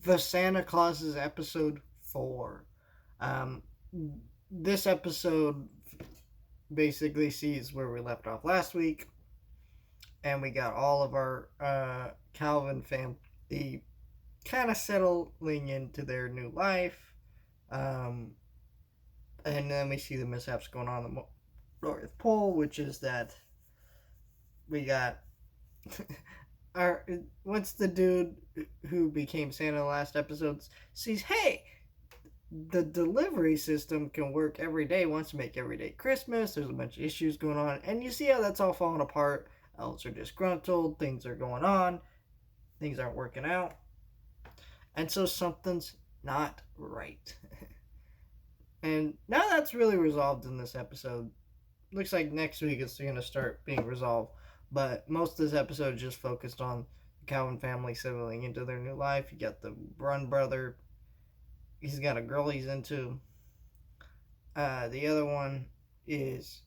The Santa Claus is episode 4. Um, this episode basically sees where we left off last week, and we got all of our Calvin family kind of settling into their new life. Um, and then we see the mishaps going on in the North Pole, which is that we got our once the dude who became Santa in the last episodes sees, hey, the delivery system can work every day, wants to make every day Christmas. There's a bunch of issues going on, and you see how that's all falling apart. Elves are disgruntled, things are going on, things aren't working out, and so something's not right. And now that's really resolved in this episode. Looks like next week it's going to start being resolved, but most of this episode just focused on the Calvin family settling into their new life. You got the Brun brother, he's got a girl he's into. The other one is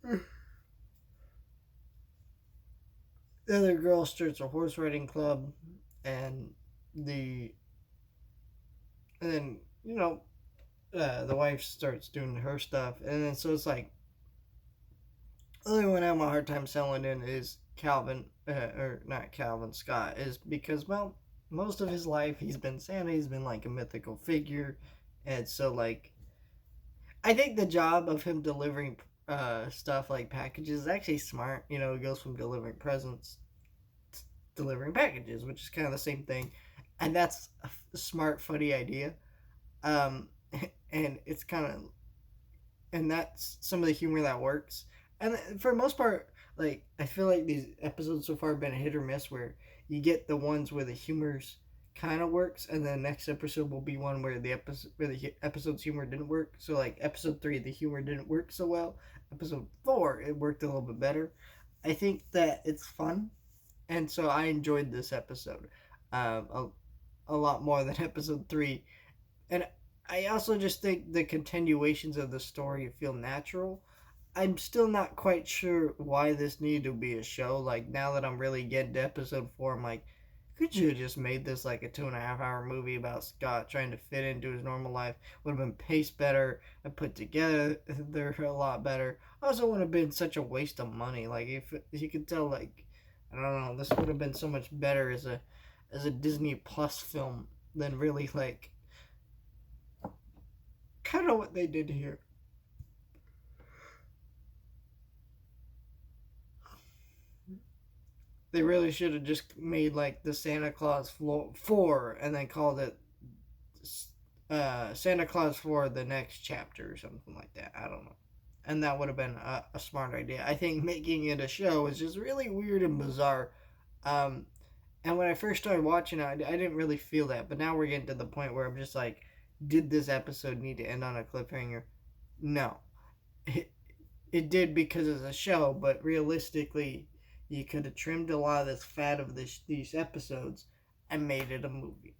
the other girl starts a horse riding club, and the and then the wife starts doing her stuff, and then so it's like the only one I have a hard time selling in is Calvin, or not Calvin Scott, is because, well, most of his life he's been Santa, he's been like a mythical figure, and so like I think the job of him delivering stuff like packages is actually smart. It goes from delivering presents to delivering packages, which is kind of the same thing, and that's a smart, funny idea. Um, and it's kind of and that's some of the humor that works. And for the most part, like I feel like these episodes so far have been a hit or miss, where you get the ones where the humor's kind of works, and then the next episode will be one where the episode's humor didn't work. So like episode 3, the humor didn't work so well. Episode 4, it worked a little bit better. I think that it's fun, and so I enjoyed this episode a lot more than episode 3. And I also just think the continuations of the story feel natural. I'm still not quite sure why this needed to be a show. Like, now that I'm really getting to episode 4, I'm like, could you have just made this like a 2.5 hour movie about Scott trying to fit into his normal life? Would have been paced better and put together. They're a lot better. Also, would have been such a waste of money. Like, if you could tell, like, I don't know, this would have been so much better as a Disney Plus film than really like kind of what they did here. They really should have just made like the Santa Claus 4 and then called it Santa Claus 4 the next chapter or something like that. I don't know. And that would have been a smart idea. I think making it a show is just really weird and bizarre. Um, and when I first started watching it, I didn't really feel that. But now we're getting to the point where I'm just like, did this episode need to end on a cliffhanger? No. It, it did because it's a show, but realistically, you could have trimmed a lot of this fat of these episodes and made it a movie.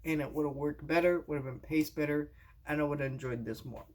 And it would have worked better, would have been paced better, and I would have enjoyed this more.